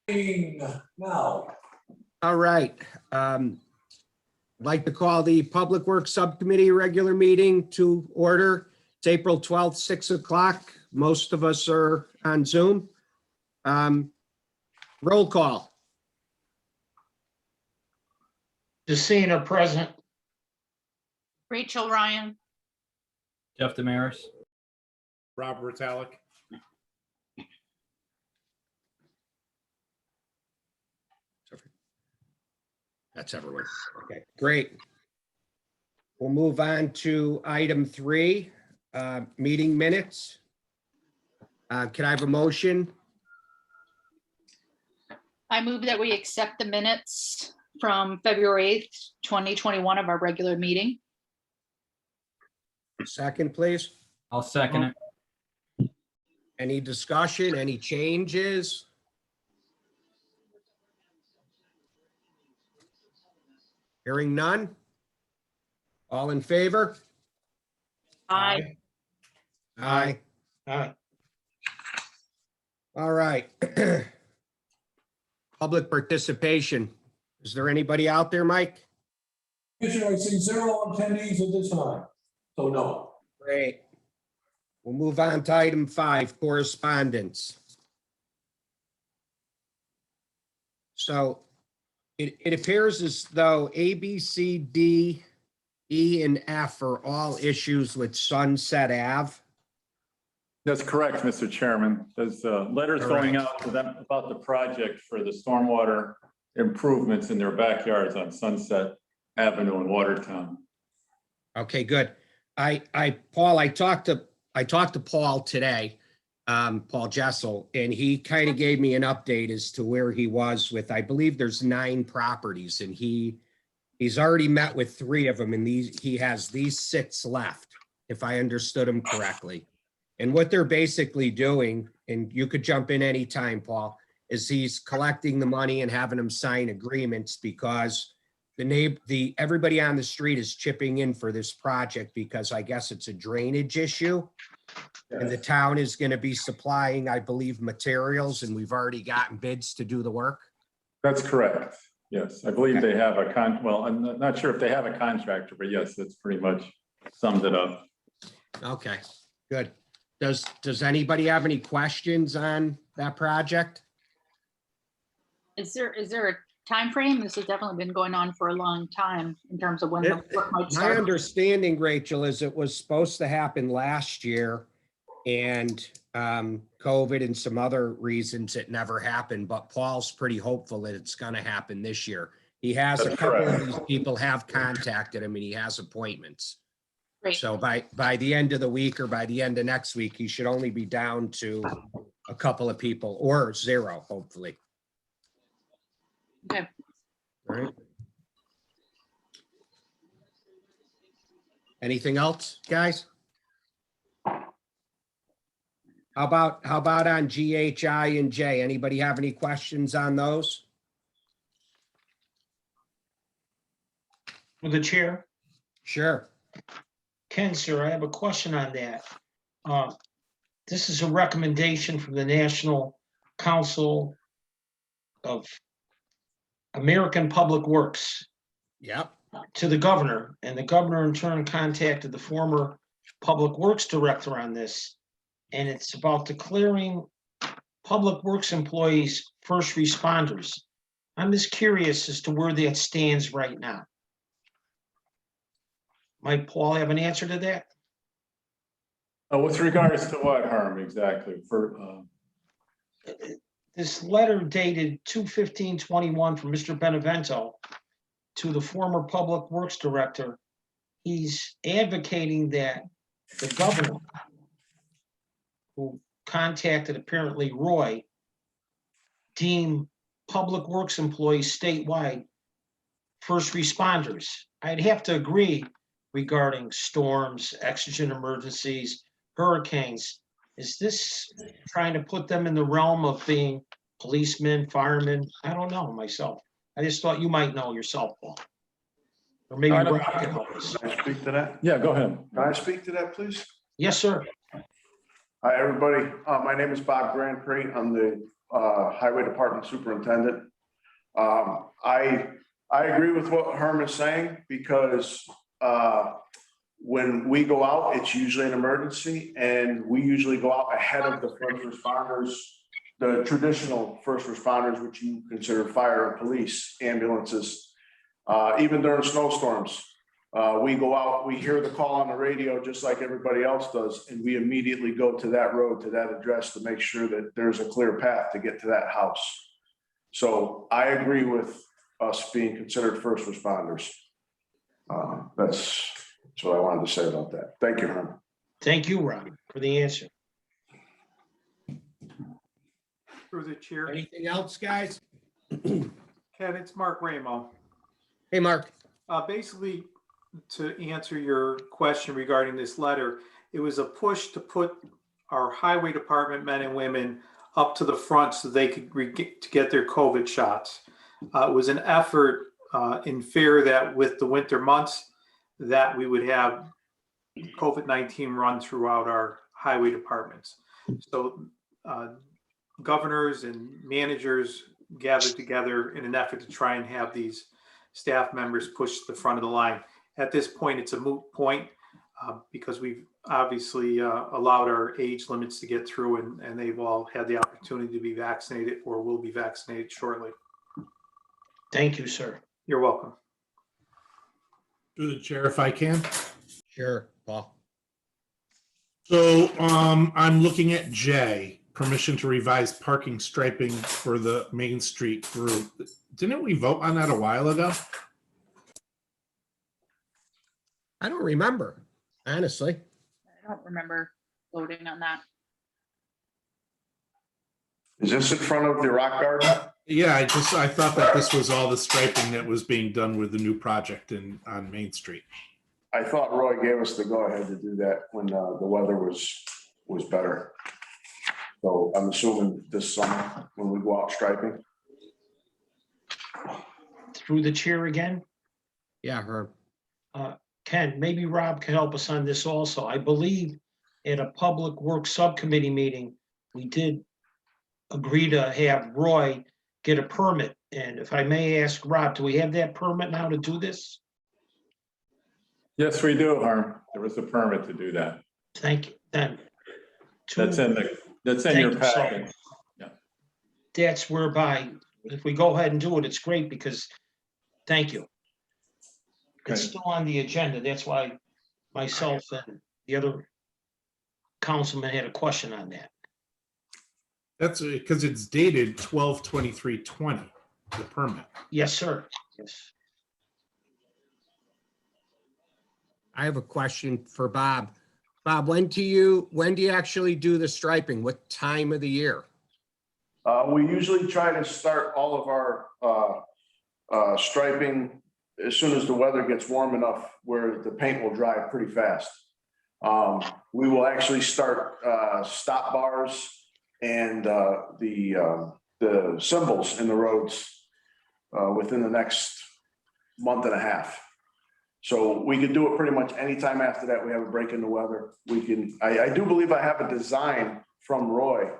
Now. All right. I'd like to call the Public Works Subcommittee regular meeting to order. It's April 12th, 6 o'clock. Most of us are on Zoom. Roll call. Decina present. Rachel Ryan. Jeff Damaris. Robert Ritalik. That's everyone. Okay, great. We'll move on to item 3, meeting minutes. Can I have a motion? I move that we accept the minutes from February 8th, 2021 of our regular meeting. Second, please. I'll second it. Any discussion, any changes? Hearing none? All in favor? Aye. Aye. Aye. All right. Public participation. Is there anybody out there, Mike? Commissioner, I see 0 attendees at this time, so no. Great. We'll move on to item 5, correspondence. So it appears as though A, B, C, D, E, and F are all issues with Sunset Ave. That's correct, Mr. Chairman. There's letters going out to them about the project for the stormwater improvements in their backyards on Sunset Avenue in Watertown. Okay, good. Paul, I talked to Paul today, Paul Jessel, and he kind of gave me an update as to where he was with, I believe there's 9 properties, and he's already met with 3 of them, and he has these 6 left, if I understood him correctly. And what they're basically doing, and you could jump in anytime, Paul, is he's collecting the money and having them sign agreements because everybody on the street is chipping in for this project because I guess it's a drainage issue. And the town is going to be supplying, I believe, materials, and we've already gotten bids to do the work. That's correct. Yes, I believe they have a well, I'm not sure if they have a contractor, but yes, that's pretty much sums it up. Okay, good. Does anybody have any questions on that project? Is there a time frame? This has definitely been going on for a long time in terms of when the work might My start. understanding, Rachel, is it was supposed to happen last year and COVID and some other reasons it never happened, but Paul's pretty hopeful that it's going to happen this year. He has That's a couple correct. of these people have contacted him and he has appointments. Great. So by the end of the week or by the end of next week, he should only be down to a couple of people or 0, hopefully. Okay. All right. Anything else, guys? How about on GHI and J? Anybody have any questions on those? For the chair. Sure. Ken, sir, I have a question on that. This is a recommendation from the National Council of American Public Works Yep. to the governor, and the governor in turn contacted the former Public Works Director on this. And it's about declaring Public Works employees first responders. I'm just curious as to where that stands right now. Might Paul have an answer to that? With regards to what harm exactly for? This letter dated 2/15/21 from Mr. Benevento to the former Public Works Director. He's advocating that the governor, who contacted apparently Roy, deem Public Works employees statewide first responders. I'd have to agree regarding storms, exigent emergencies, hurricanes. Is this trying to put them in the realm of being policemen, firemen? I don't know myself. I just thought you might know yourself, Paul. Or maybe Rob can help us. Can I speak to that? Yeah, go ahead. Can I speak to that, please? Yes, sir. Hi, everybody. My name is Bob Grandpré. I'm the Highway Department Superintendent. I agree with what Herm is saying because when we go out, it's usually an emergency, and we usually go out ahead of the first responders, the traditional first responders, which you consider fire and police, ambulances. Even during snowstorms, we go out, we hear the call on the radio just like everybody else does, and we immediately go to that road, to that address to make sure that there's a clear path to get to that house. So I agree with us being considered first responders. That's what I wanted to say about that. Thank you, Herman. Thank you, Rob, for the answer. Through the chair, Anything else, guys? Ken, it's Mark Ramo. Hey, Mark. Basically, to answer your question regarding this letter, it was a push to put our highway department men and women up to the front so they could get their COVID shots. It was an effort in fear that with the winter months that we would have COVID-19 run throughout our highway departments. So governors and managers gathered together in an effort to try and have these staff members push to the front of the line. At this point, it's a moot point because we've obviously allowed our age limits to get through, and they've all had the opportunity to be vaccinated or will be vaccinated shortly. Thank you, sir. You're welcome. Through the chair, if I can. Sure, Paul. So I'm looking at J, permission to revise parking striping for the Main Street group. Didn't we vote on that a while ago? I don't remember, honestly. I don't remember voting on that. Is this in front of the rock garden? Yeah, I thought that this was all the striping that was being done with the new project on Main Street. I thought Roy gave us the go-ahead to do that when the weather was better. So I'm assuming this summer when we go out striping. Through the chair again. Yeah, Herb. Ken, maybe Rob can help us on this also. I believe at a public works subcommittee meeting, we did agree to have Roy get a permit. And if I may ask Rob, do we have that permit now to do this? Yes, we do, Harm. There was a permit to do that. Thank you, then. That's in your Thank you, sir. packet. That's whereby, if we go ahead and do it, it's great because, thank you. It's Okay. still on the agenda. That's why myself and the other councilman had a question on that. That's because it's dated 12/23/20, the permit. Yes, sir. Yes. I have a question for Bob. Bob, when do you actually do the striping? What time of the year? We usually try to start all of our striping as soon as the weather gets warm enough where the paint will dry pretty fast. We will actually start stop bars and the symbols in the roads within the next month and a half. So we could do it pretty much anytime after that. We have a break in the weather. We can, I do believe I have a design from Roy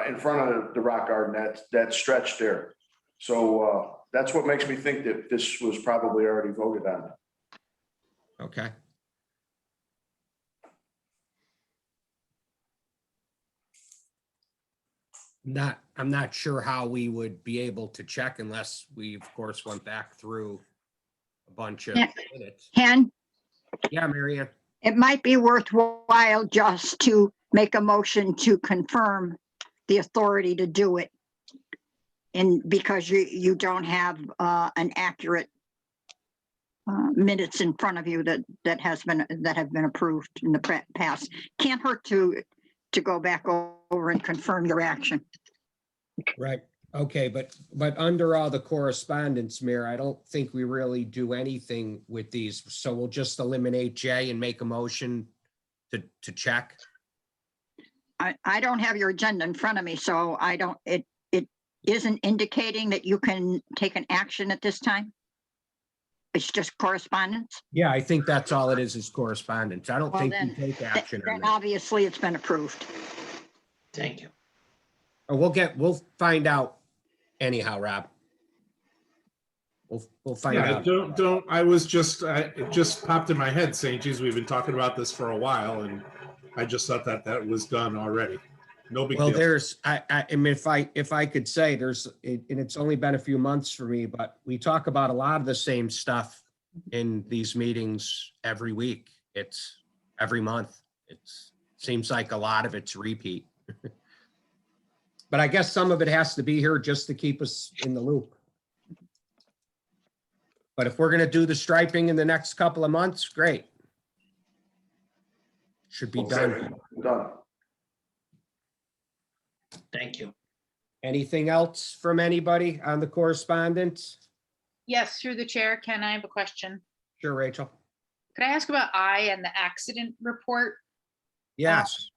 in front of the rock garden, that stretch there. So that's what makes me think that this was probably already voted on. Okay. I'm not sure how we would be able to check unless we, of course, went back through a bunch of Yeah. minutes. Ken, Yeah, Marianne. it might be worthwhile just to make a motion to confirm the authority to do it. And because you don't have an accurate minutes in front of you that have been approved in the past. Can't hurt to go back over and confirm your action. Right. Okay, but under all the correspondence, Mayor, I don't think we really do anything with these. So we'll just eliminate J and make a motion to check. I don't have your agenda in front of me, so it isn't indicating that you can take an action at this time. It's just correspondence? Yeah, I think that's all it is correspondence. I don't Well, think we then, take action on Then that. obviously it's been approved. Thank you. Or we'll find out anyhow, Rob. We'll find Yeah, out. it just popped in my head saying, geez, we've been talking about this for a while and I just thought that was done already. No big Well, deal. I mean, if I could say and it's only been a few months for me, but we talk about a lot of the same stuff in these meetings every week. It's every month. Seems like a lot of it's repeat. But I guess some of it has to be here just to keep us in the loop. But if we're going to do the striping in the next couple of months, great. Should be done. Done. Thank you. Anything else from anybody on the correspondence? Yes, through the chair, Ken, I have a question. Sure, Rachel. Could I ask about I and the accident report? Yes.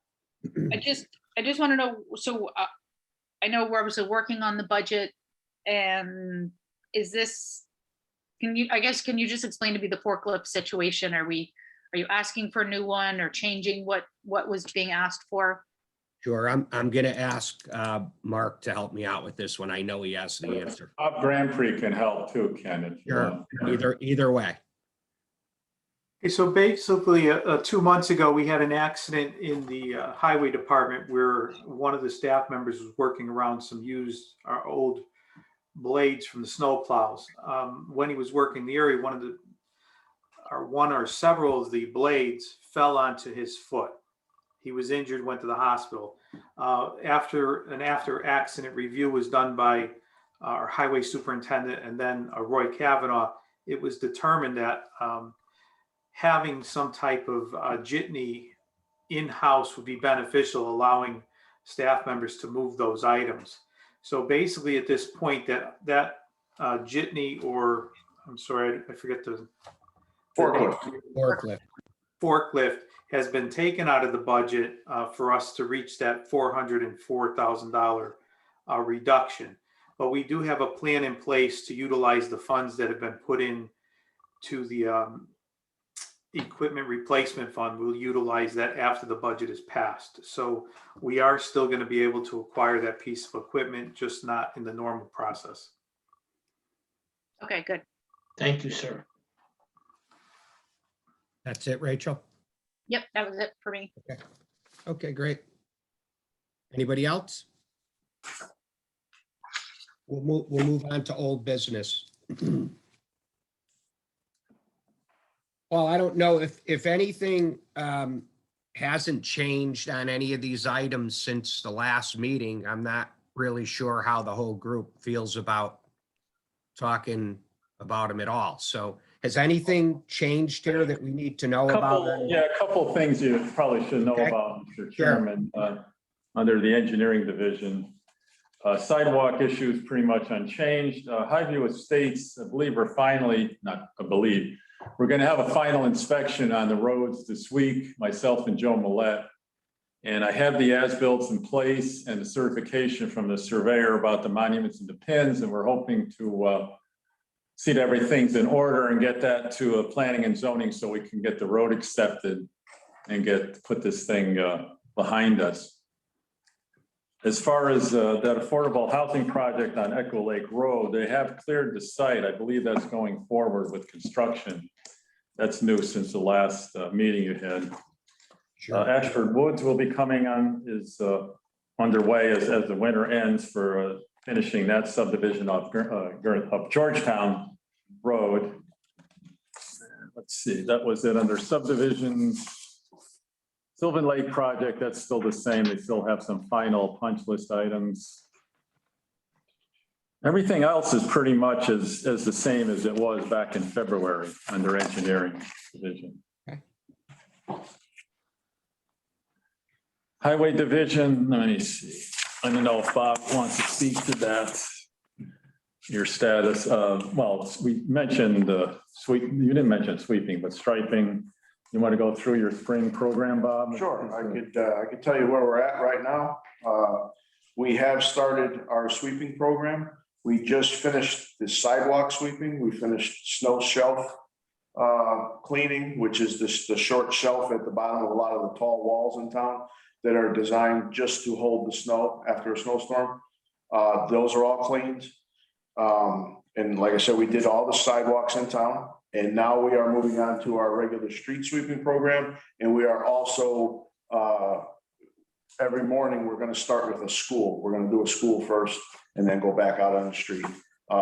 I just want to know, so I know we're obviously working on the budget, and is this, can you just explain to me the forklift situation? Are you asking for a new one or changing what was being asked for? Sure. I'm going to ask Mark to help me out with this one. I know he has the answer. Bob Grand Prix can help too, Ken, if you Sure. want. Either way. Okay, so basically, 2 months ago, we had an accident in the highway department where one of the staff members was working around some old blades from the snow plows. When he was working the area, one or several of the blades fell onto his foot. He was injured, went to the hospital. After accident review was done by our highway superintendent and then Roy Kavanaugh, it was determined that having some type of jitney in-house would be beneficial, allowing staff members to move those items. So basically at this point that jitney, or I'm sorry, I forget the forklift has been taken out of the budget for us to reach that $404,000 reduction. But we do have a plan in place to utilize the funds that have been put in to the equipment replacement fund. We'll utilize that after the budget is passed. So we are still going to be able to acquire that piece of equipment, just not in the normal process. Okay, good. Thank you, sir. That's it, Rachel? Yep, that was it for me. Okay, great. Anybody else? We'll move on to old business. Well, I don't know if anything hasn't changed on any of these items since the last meeting. I'm not really sure how the whole group feels about talking about them at all. So has anything changed here that we need to know about? A couple of things you probably should know Okay. about, Mr. Chairman, under the engineering division. Sidewalk issue is pretty much unchanged. Highview Estates, I believe we're going to have a final inspection on the roads this week, myself and Joe Millette. And I have the as-bills in place and the certification from the surveyor about the monuments and the pins, and we're hoping to see that everything's in order and get that to planning and zoning so we can get the road accepted and put this thing behind us. As far as that affordable housing project on Echo Lake Road, they have cleared the site. I believe that's going forward with construction. That's new since the last meeting you had. Sure. Ashford Woods will be coming on, is underway as the winter ends for finishing that subdivision of Georgetown Road. Let's see, that was it under subdivisions. Sylvan Lake project, that's still the same. They still have some final punch list items. Everything else is pretty much as the same as it was back in February under engineering division. Okay. Highway division, let me see. I don't know if Bob wants to speak to that. Your status of, well, we mentioned you didn't mention sweeping, but striping. You want to go through your spring program, Bob? Sure, I could tell you where we're at right now. We have started our sweeping program We just finished the sidewalk sweeping. We finished snow shelf cleaning, which is the short shelf at the bottom of a lot of the tall walls in town that are designed just to hold the snow after a snowstorm. Those are all cleaned. And like I said, we did all the sidewalks in town, and now we are moving on to our regular street sweeping program. And we are also, every morning, we're gonna start with a school. We're gonna do a school first and then go back out on the street,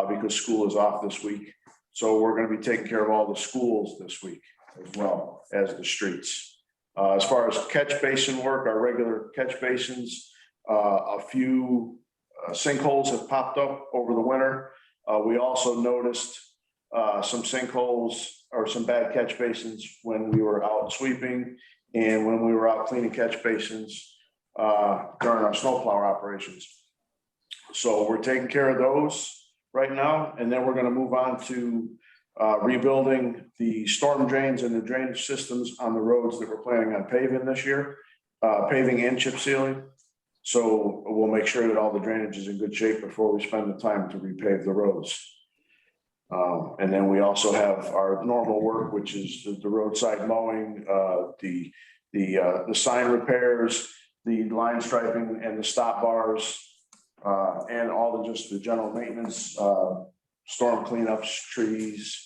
because school is off this week. So we're gonna be taking care of all the schools this week as well as the streets. As far as catch basin work, our regular catch basins, a few sinkholes have popped up over the winter. We also noticed some sinkholes or some bad catch basins when we were out sweeping and when we were out cleaning catch basins during our snowplow operations. So we're taking care of those right now, and then we're going to move on to rebuilding the storm drains and the drainage systems on the roads that we're planning on paving this year, paving and chip sealing. So we'll make sure that all the drainage is in good shape before we spend the time to repave the roads. And then we also have our normal work, which is the roadside mowing, the sign repairs, the line striping and the stop bars, and all the general maintenance, storm cleanups, trees,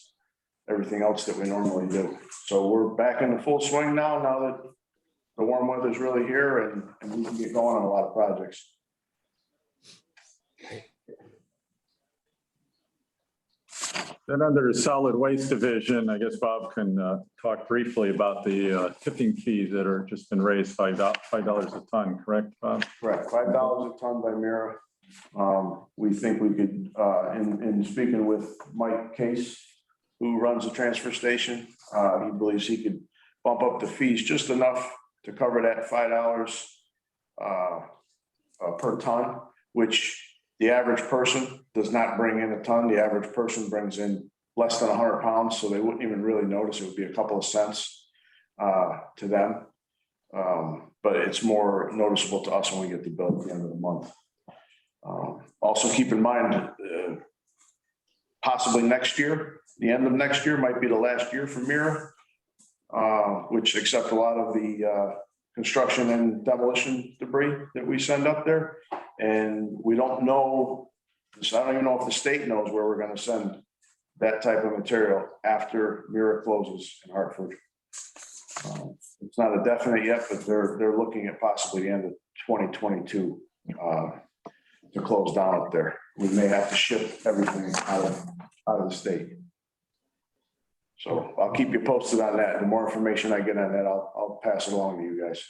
everything else that we normally do. So we're back in the full swing now that the warm weather is really here, and we can get going on a lot of projects. Then under the solid waste division, I guess Bob can talk briefly about the tipping fees that are just been raised $5 a ton, correct, Bob? Correct, $5 a ton by Mira. We think we could, in speaking with Mike Case, who runs the transfer station, he believes he could bump up the fees just enough to cover that $5 per ton, which the average person does not bring in a ton. The average person brings in less than 100 pounds, so they wouldn't even really notice. It would be a couple of cents to them. But it's more noticeable to us when we get the bill at the end of the month. Also keep in mind, possibly next year, the end of next year might be the last year for Mira, which accept a lot of the construction and demolition debris that we send up there. And we don't know, so I don't even know if the state knows where we're going to send that type of material after Mira closes in Hartford. It's not a definite yet, but they're looking at possibly the end of 2022 to close down up there. We may have to ship everything out of the state. So I'll keep you posted on that. The more information I get on that, I'll pass it along to you guys.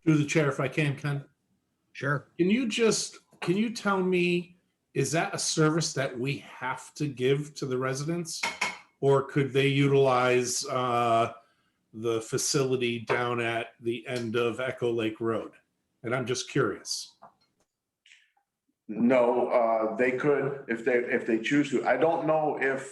Through the chair, if I can, Ken. Sure. Can you tell me, is that a service that we have to give to the residents? Or could they utilize the facility down at the end of Echo Lake Road? And I'm just curious. No, they could if they choose to. I don't know if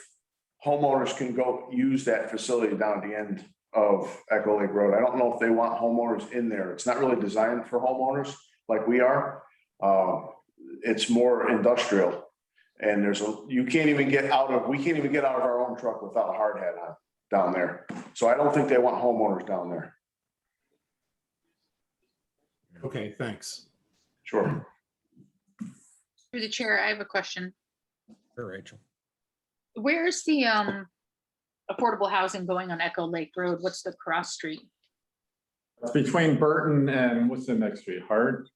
homeowners can go use that facility down at the end of Echo Lake Road. I don't know if they want homeowners in there. It's not really designed for homeowners like we are. It's more industrial, and we can't even get out of our own truck without a hard hat on down there. So I don't think they want homeowners down there. Okay, thanks. Sure. Through the chair, I have a question. Sure, Rachel. Where's the affordable housing going on Echo Lake Road? What's the cross street? It's between Burton and what's the next street? Hart?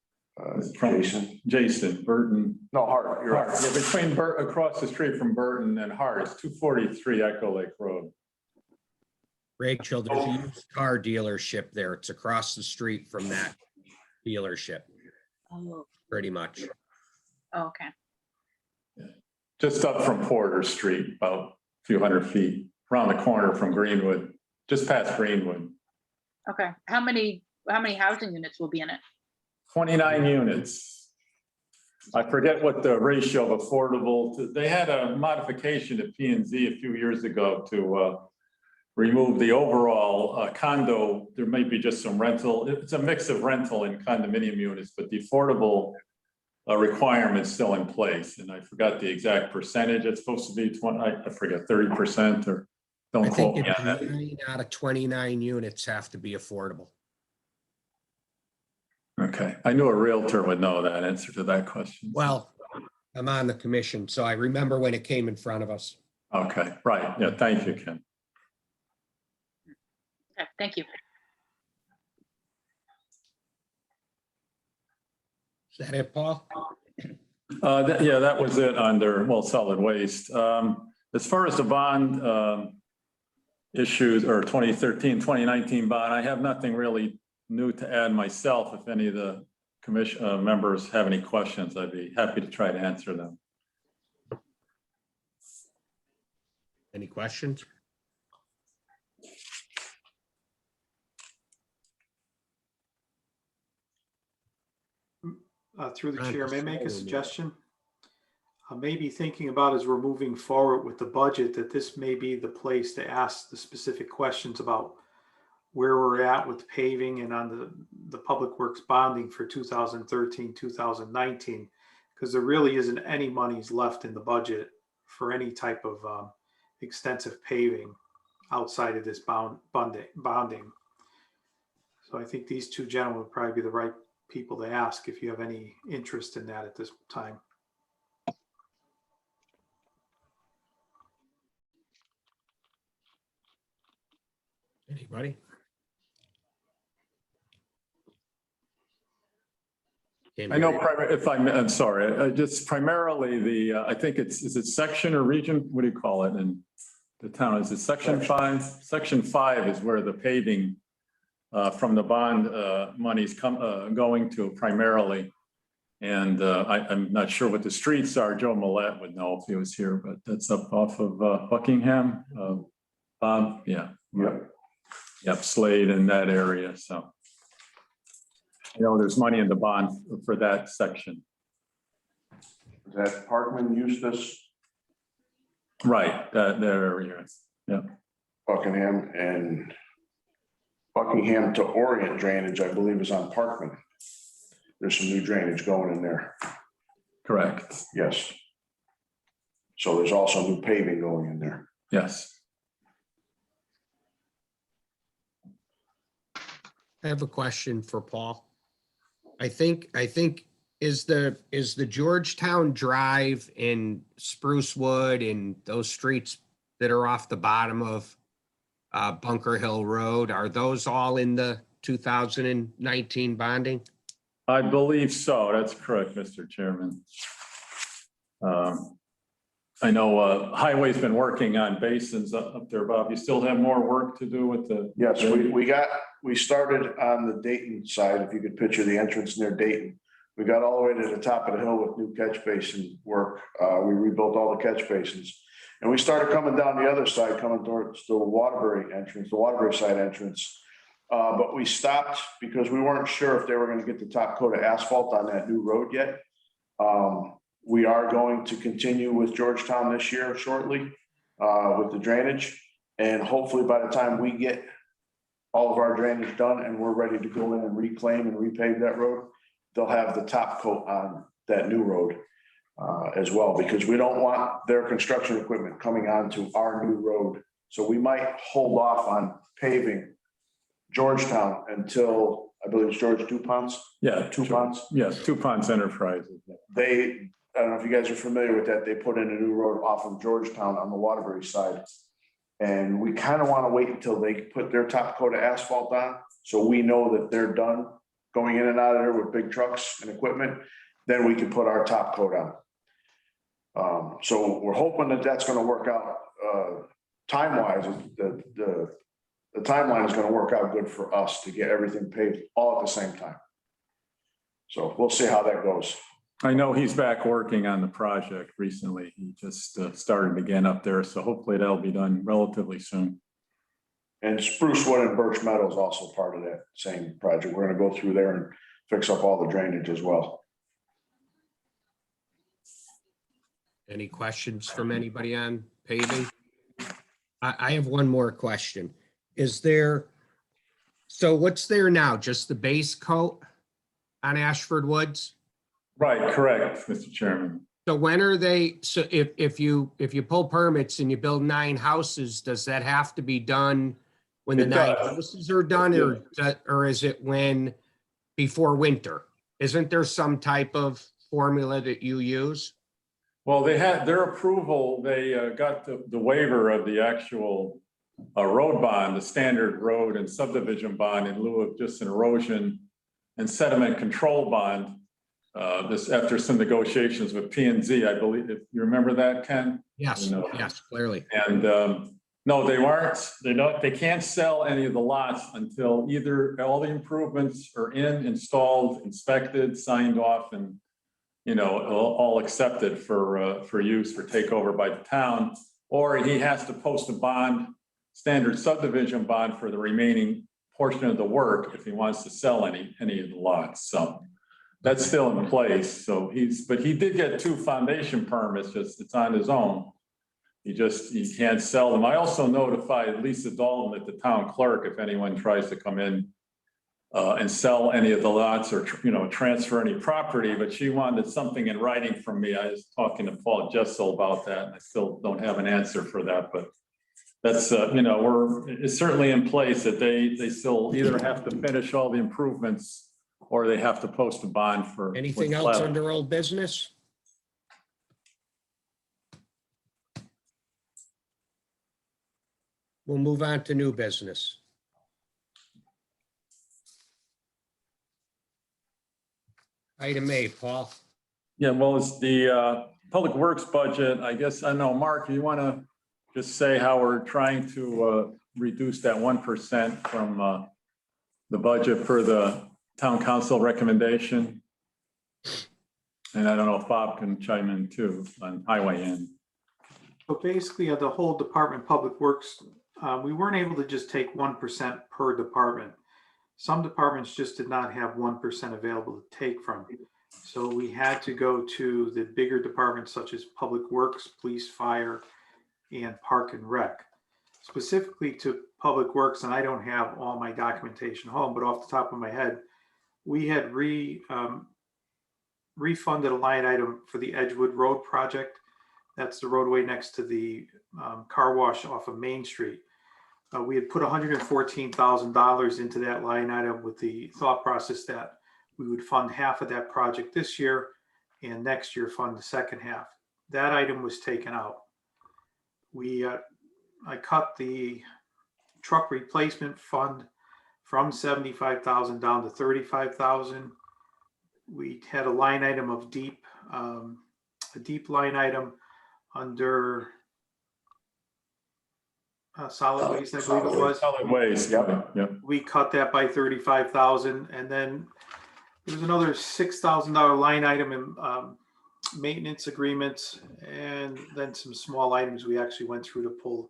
Jason, Burton. No, Hart. You're right. Yeah, between across the street from Burton and Hart, it's 243 Echo Lake Road. Rachel, there's a used car dealership there. It's across the street from that dealership, Oh, pretty much. okay. Just up from Porter Street, about a few hundred feet, around the corner from Greenwood, just past Greenwood. Okay. How many housing units will be in it? 29 units. I forget what the ratio of affordable to, they had a modification at P&Z a few years ago to remove the overall condo. There might be just some rental. It's a mix of rental and condominium units, but the affordable requirement still in place, and I forgot the exact percentage. It's supposed to be 20, I forget, 30% or I don't quote think me it's on that. 9 out of 29 units have to be affordable. Okay, I knew a Realtor would know that answer to that question. Well, I'm on the commission, so I remember when it came in front of us. Okay, right, yeah, thank you, Ken. Okay, thank you. Is that it, Paul? Yeah, that was it under, well, solid waste. As far as the bond issues or 2013, 2019 bond, I have nothing really new to add myself. If any of the commission members have any questions, I'd be happy to try to answer them. Any questions? Through the Ron, chair, may I make a just- suggestion? Maybe thinking about as we're moving forward with the budget, that this may be the place to ask the specific questions about where we're at with paving and on the public works bonding for 2013, 2019, because there really isn't any monies left in the budget for any type of extensive paving outside of this bonding. So I think these two gentlemen would probably be the right people to ask if you have any interest in that at this time. Anybody? I know, if I'm sorry, just primarily the, I think is it section or region? What do you call it in the town? Is it section 5? Section 5 is where the paving from the bond monies going to primarily. And I'm not sure what the streets are. Joe Millette would know if he was here, but that's up off of Buckingham. Yeah. Yep, Slade in that area, so. You know, there's money in the bond for that section. Is that Parkman, Eustis, Right, that area, yeah. Buckingham, and Buckingham to Orient drainage, I believe, is on Parkman. There's some new drainage going in there. Correct, Yes. So there's also new paving going in there. yes. I have a question for Paul. I think is the Georgetown Drive in Sprucewood and those streets that are off the bottom of Bunker Hill Road, are those all in the 2019 bonding? I believe so, that's correct, Mr. Chairman. I know Highway's been working on basins up there, Bob. You still have more work to do with the? Yes, we started on the Dayton side, if you could picture the entrance near Dayton. We got all the way to the top of the hill with new catch basin work. We rebuilt all the catch basins. And we started coming down the other side, coming towards the Waterbury entrance, the Waterbury side entrance. But we stopped because we weren't sure if they were gonna get the top coat of asphalt on that new road yet. We are going to continue with Georgetown this year shortly with the drainage. And hopefully by the time we get all of our drainage done and we're ready to go in and reclaim and repave that road, they'll have the top coat on that new road as well, because we don't want their construction equipment coming onto our new road. So we might hold off on paving Georgetown until, I believe it's George Dupont's. Yeah. Dupont's. Yes, Dupont's Enterprises. I don't know if you guys are familiar with that. They put in a new road off of Georgetown on the Waterbury side. And we kind of want to wait until they put their top coat of asphalt on, so we know that they're done going in and out of there with big trucks and equipment. Then we can put our top coat on. So we're hoping that that's going to work out time-wise. The timeline is going to work out good for us to get everything paved all at the same time. So we'll see how that goes. I know he's back working on the project recently. He just started again up there, so hopefully that'll be done relatively soon. And Sprucewood and Birch Meadow is also part of that same project. We're gonna go through there and fix up all the drainage as well. Any questions from anybody on paving? I have one more question. So what's there now? Just the base coat on Ashford Woods? Right, correct, Mr. Chairman. So when are they, so if you pull permits and you build 9 houses, does that have to be done when the It 9 does. houses are done, or is it when, before winter? Isn't there some type of formula that you use? Well, they had their approval, they got the waiver of the actual road bond, the standard road and subdivision bond in lieu of just an erosion and sediment control bond. This after some negotiations with P and Z, I believe, if you remember that, Ken? Yes, No. yes, clearly. And no, they can't sell any of the lots until either all the improvements are installed, inspected, signed off, and all accepted for use for takeover by the town, or he has to post a bond, standard subdivision bond for the remaining portion of the work if he wants to sell any of the lots. So that's still in place. So but he did get 2 foundation permits, just it's on his own. He can't sell them. I also notified Lisa Dalton at the town clerk if anyone tries to come in and sell any of the lots or, transfer any property, but she wanted something in writing from me. I was talking to Paul Jessel about that, and I still don't have an answer for that, but that's, it's certainly in place that they still either have to finish all the improvements or they have to post a bond for. Anything what's else left. under old business? We'll move on to new business. Item A, Paul. Yeah, well, it's the Public Works budget. I guess, I know, Mark, you want to just say how we're trying to reduce that 1% from the budget for the town council recommendation? And I don't know if Bob can chime in too on highway end. So basically, the whole Department of Public Works, we weren't able to just take 1% per department. Some departments just did not have 1% available to take from. So we had to go to the bigger departments such as Public Works, Police, Fire, and Park and Rec. Specifically to Public Works, and I don't have all my documentation home, but off the top of my head, we had refunded a line item for the Edgewood Road project. That's the roadway next to the car wash off of Main Street. We had put $114,000 into that line item with the thought process that we would fund half of that project this year and next year fund the second half. That item was taken out. I cut the truck replacement fund from $75,000 down to $35,000. We had a line item of a deep line item under solid waste, I believe it was. Solid waste, yep. We cut that by 35,000, and then there was another $6,000 line item in maintenance agreements, and then some small items we actually went through to pull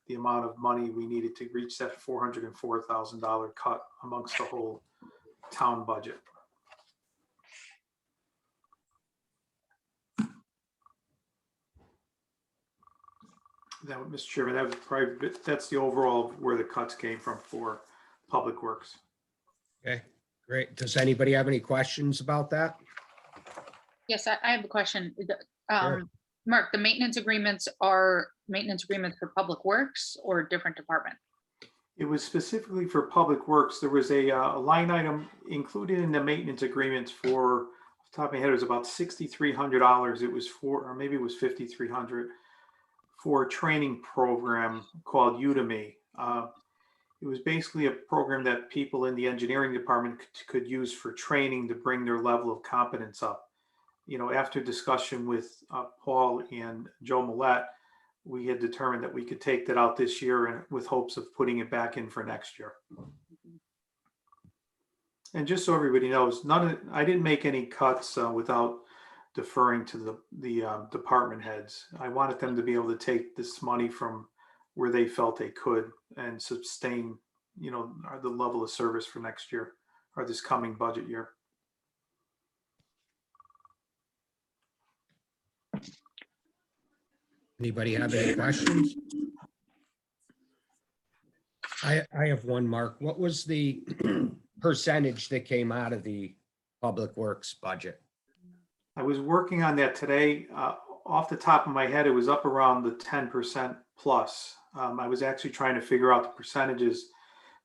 the amount of money we needed to reach that $404,000 cut amongst the whole town budget. That, Mr. Chairman, that was probably, that's the overall where the cuts came from for Public Works. Okay, great. Does anybody have any questions about that? Yes, I have a question. Sure. Mark, the maintenance agreements are maintenance agreements for Public Works or different department? It was specifically for Public Works. There was a line item included in the maintenance agreements for, off the top of my head, it was about $6,300. It was for, or maybe it was $5,300 for a training program called Udemy. It was basically a program that people in the engineering department could use for training to bring their level of competence up. After discussion with Paul and Joe Millette, we had determined that we could take that out this year and with hopes of putting it back in for next year. And just so everybody knows, I didn't make any cuts without deferring to the department heads. I wanted them to be able to take this money from where they felt they could and sustain, the level of service for next year or this coming budget year. Anybody have any questions? I have one, Mark. What was the percentage that came out of the Public Works budget? I was working on that today. Off the top of my head, it was up around the 10% plus. I was actually trying to figure out the percentages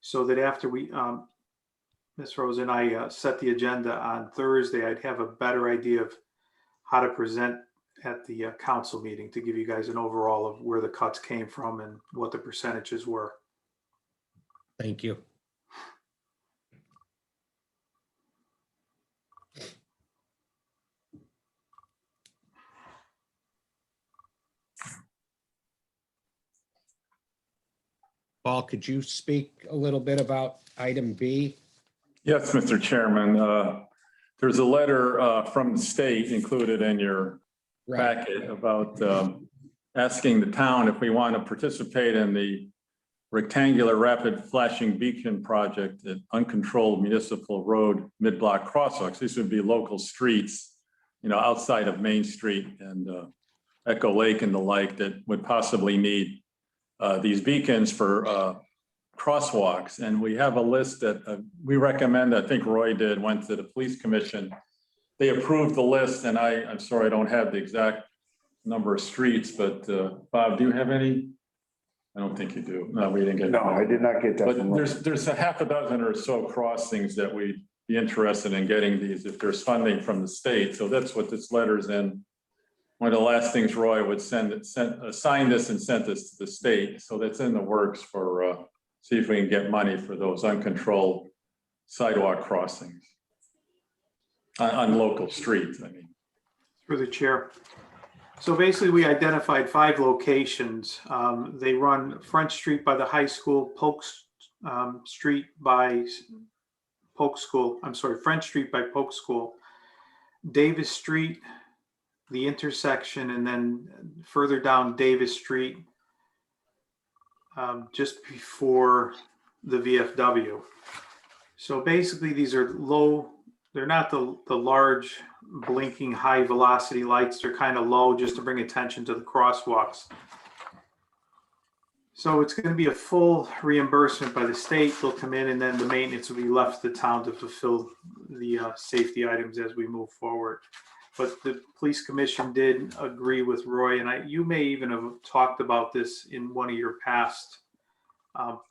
so that after Ms. Rose and I set the agenda on Thursday, I'd have a better idea of how to present at the council meeting to give you guys an overall of where the cuts came from and what the percentages were. Thank you. Paul, could you speak a little bit about item B? Yes, Mr. Chairman. There's a letter from the state included in your Right, packet about asking the town if we want to participate in the rectangular rapid flashing beacon project at uncontrolled municipal road mid-block crosswalks. These would be local streets, outside of Main Street and Echo Lake and the like that would possibly need these beacons for crosswalks. And we have a list that we recommend. I think Roy went to the police commission. They approved the list, and I'm sorry, I don't have the exact number of streets, but Bob, do you have any? I don't think you do. No, we didn't get. No, I did not get that. But there's a half a dozen or so crossings that we'd be interested in getting these if there's funding from the state. So that's what this letter's in. One of the last things Roy would sign this and send this to the state. So that's in the works for see if we can get money for those uncontrolled sidewalk crossings on local streets. I mean, Through the chair. So basically, we identified 5 locations. They run Front Street by the high school, Street by Polk School. I'm sorry, French Street by Polk School, Davis Street, the intersection, and then further down Davis Street, just before the VFW. So basically, these are low. They're not the large blinking high velocity lights. They're kind of low just to bring attention to the crosswalks. So it's going to be a full reimbursement by the state. They'll come in and then the maintenance will be left to the town to fulfill the safety items as we move forward. But the police commission did agree with Roy, and you may even have talked about this in one of your past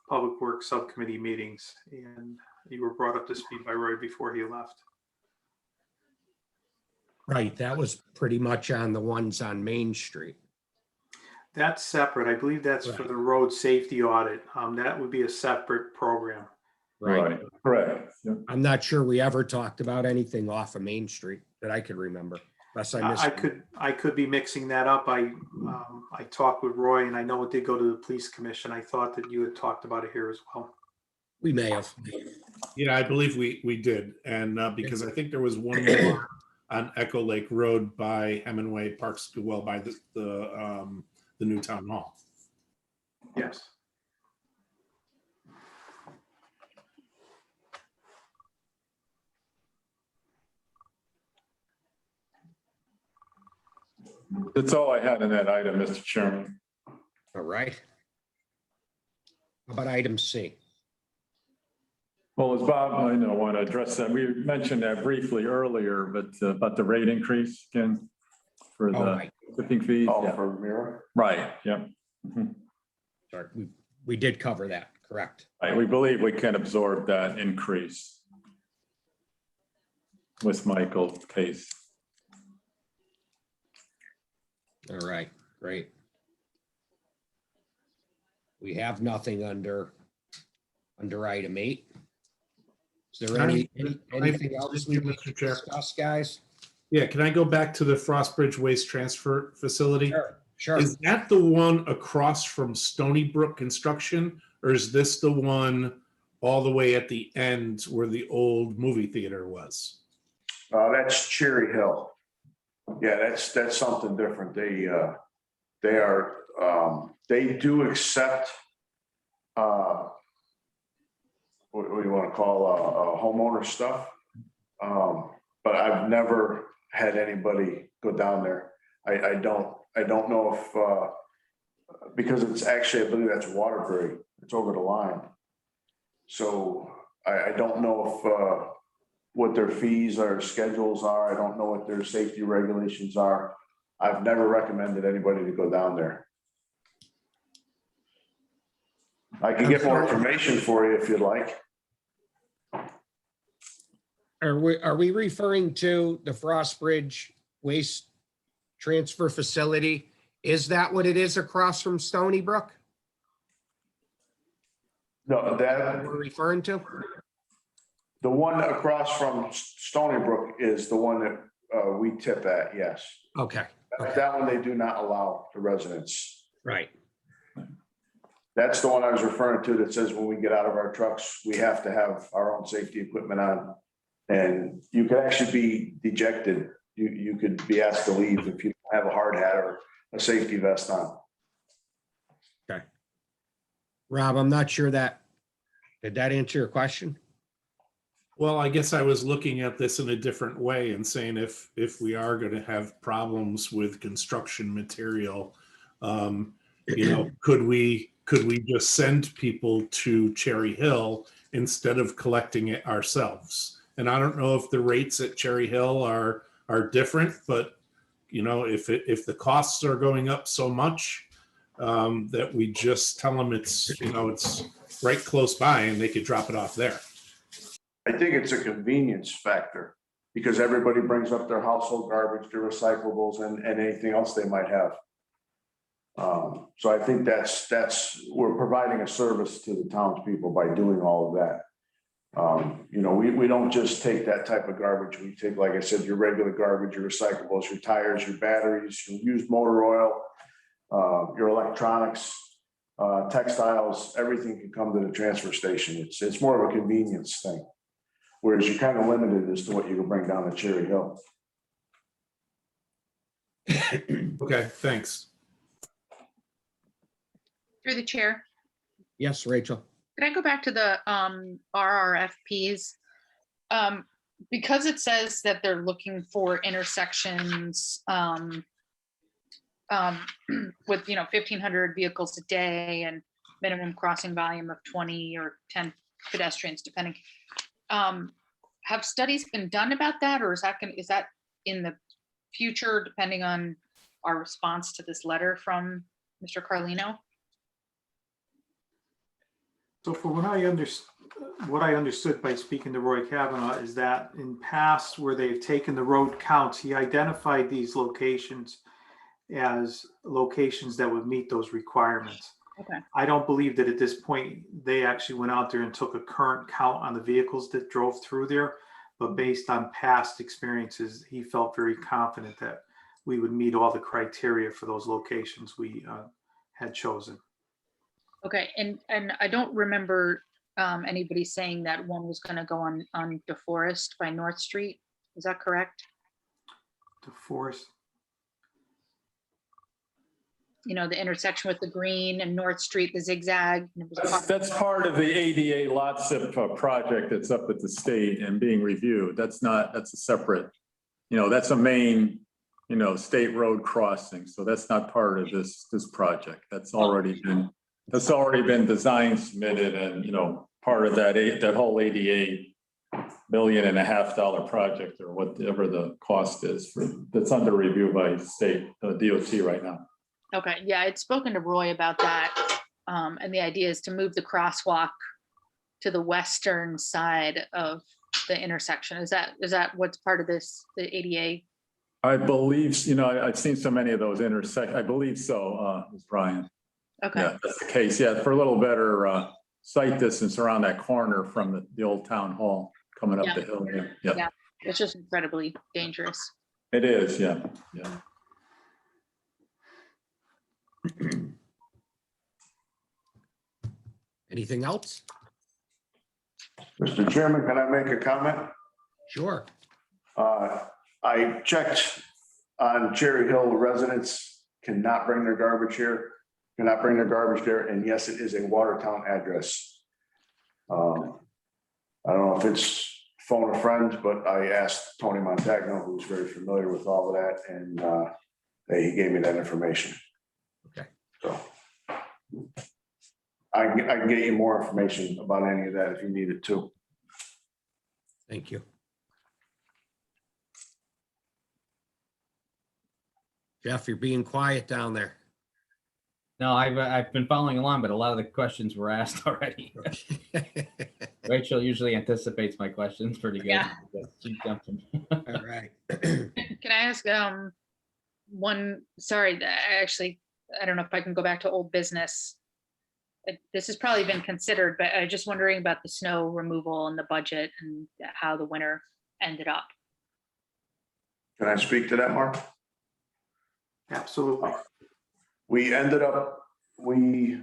public works subcommittee meetings, and you were brought up to speed by Roy before he left. right. That was pretty much on the ones on Main Street. That's separate. I believe that's for the road safety audit. That would be a separate program. Right. correct. Yeah. I'm not sure we ever talked about anything off of Main Street that I could remember, unless I missed. I could be mixing that up. I talked with Roy, and I know it did go to the police commission. I thought that you had talked about it here as well. We may have. Yeah, I believe we did. And because I think there was one more on Echo Lake Road by Hemingway Parks, well, by the new town hall. Yes. That's all I had in that item, Mr. Chairman. All right. How about item C? Well, as Bob, I know, want to address that. We mentioned that briefly earlier, but about the rate increase again for Oh, the right. tipping fees. Oh, Yeah. for Mira? Right, yeah. Mhm. Sorry, we did cover that, correct? Right, we believe we can absorb that increase with Michael's case. All right, great. We have nothing under item 8. Is there anything else we need Mr. to Chair. discuss, guys? Yeah, can I go back to the Frostbridge Waste Transfer Facility? Sure. Is that the one across from Stony Brook Construction, or is this the one all the way at the end where the old movie theater was? That's Cherry Hill. Yeah, that's something different. They do accept, what do you want to call homeowner stuff? But I've never had anybody go down there. I don't know if, because it's actually, I believe that's Waterbury. It's over the line. So I don't know what their fees or schedules are. I don't know what their safety regulations are. I've never recommended anybody to go down there. I can get more information for you if you'd like. Are we referring to the Frost Bridge Waste Transfer Facility? Is that what it is across from Stony Brook? No, that, We're referring to? the one across from Stony Brook is the one that we tip at, yes. Okay, okay, That one they do not allow the residents. right. That's the one I was referring to that says when we get out of our trucks, we have to have our own safety equipment on. And you could actually be dejected. You could be asked to leave if you have a hard hat or a safety vest on. Okay. Rob, I'm not sure did that answer your question? Well, I guess I was looking at this in a different way and saying if we are going to have problems with construction material, could we just send people to Cherry Hill instead of collecting it ourselves? And I don't know if the rates at Cherry Hill are different, but if the costs are going up so much, that we just tell them it's right close by and they could drop it off there. I think it's a convenience factor because everybody brings up their household garbage, their recyclables and anything else they might have. So I think we're providing a service to the townspeople by doing all of that. We don't just take that type of garbage. We take, like I said, your regular garbage, your recyclables, your tires, your batteries, your used motor oil, your electronics, textiles, everything can come to the transfer station. It's more of a convenience thing. Whereas you're kind of limited as to what you can bring down to Cherry Hill. Okay, thanks. Through the chair, Yes, Rachel. can I go back to the RRFPs? Because it says that they're looking for intersections with 1,500 vehicles a day and minimum crossing volume of 20 or 10 pedestrians, depending. Have studies been done about that, or is that in the future, depending on our response to this letter from Mr. Carlino? So for what I understood by speaking to Roy Kavanaugh is that in past where they've taken the road counts, he identified these locations as locations that would meet those requirements. Okay. I don't believe that at this point, they actually went out there and took a current count on the vehicles that drove through there. But based on past experiences, he felt very confident that we would meet all the criteria for those locations we had chosen. Okay, and I don't remember anybody saying that one was going to go on DeForest by North Street. Is that correct? DeForest. The intersection with the green and North Street, the zigzag. And it was That's part of the ADA lot SIP project that's up at the state and being reviewed. That's a separate, that's a main, state road crossing. So that's not part of this project. That's already been designed, submitted, and, part of that whole ADA $1.5 million project or whatever the cost is that's under review by state DOT right now. Okay, yeah, I'd spoken to Roy about that. And the idea is to move the crosswalk to the western side of the intersection. Is that what's part of this, the ADA? I believe, I've seen so many of those intersect. I believe so, Ms. Brian. Okay. Yeah, that's the case. Yeah, for a little better sight distance around that corner from the old town hall coming up the hill. Yeah. It's just incredibly dangerous. It is, yeah. Anything else? Mr. Chairman, can I make a comment? Sure. I checked on Cherry Hill. Residents cannot bring their garbage here, cannot bring their garbage there. And yes, it is a Watertown address. I don't know if it's phone a friend, but I asked Tony Montagno, who's very familiar with all of that, and he gave me that information. Okay. So I can get you more information about any of that if you need it too. Thank you. Jeff, you're being quiet down there. No, I've been following along, but a lot of the questions were asked already. Rachel usually anticipates my questions pretty good. Yeah. She jumped in. All right. Can I ask, sorry, actually, I don't know if I can go back to old business. This has probably been considered, but I'm just wondering about the snow removal and the budget and how the winter ended up. Can I speak to that, Mark? Absolutely. We ended up right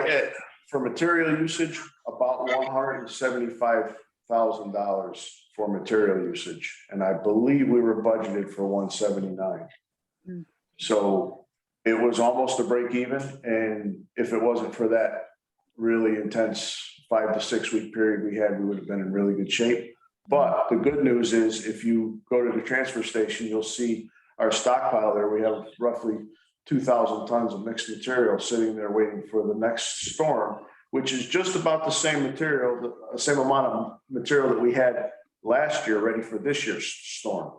at, for material usage, about $175,000 for material usage. And I believe we were budgeted for 179. Mm. So it was almost a break even. And if it wasn't for that really intense 5 to 6 week period we had, we would have been in really good shape. But the good news is if you go to the transfer station, you'll see our stockpile there. We have roughly 2,000 tons of mixed material sitting there waiting for the next storm, which is just about the same material, the same amount of material that we had last year ready for this year's storm.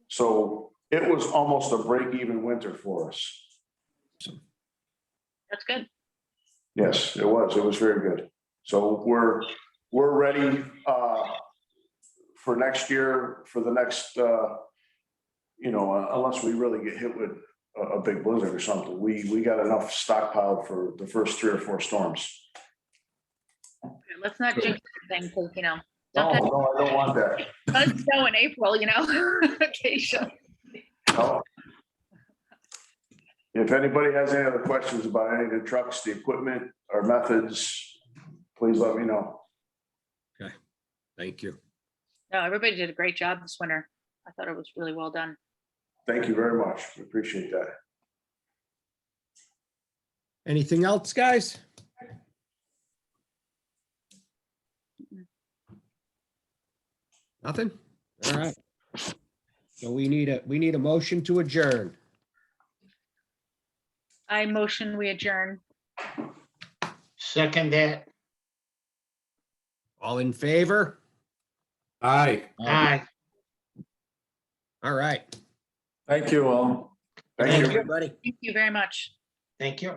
So it was almost a break-even winter for us. That's good. Yes, it was. It was very good. So we're ready for next year, for the next, unless we really get hit with a big blizzard or something, we got enough stockpiled for the first 3 or 4 storms. Let's not jinx anything, because, No, sometimes no, I don't want that. it's snow in April, occasionally. No. If anybody has any other questions about any of the trucks, the equipment, or methods, please let me know. Thank you. No, everybody did a great job this winter. I thought it was really well done. Thank you very much. We appreciate that. Anything else, guys? Nothing? All right. So we need a motion to adjourn. I motion we adjourn. Second that. All in favor? Aye. Aye. All right. Thank you all. Thank Thank you. you, everybody. Thank you very much. Thank you.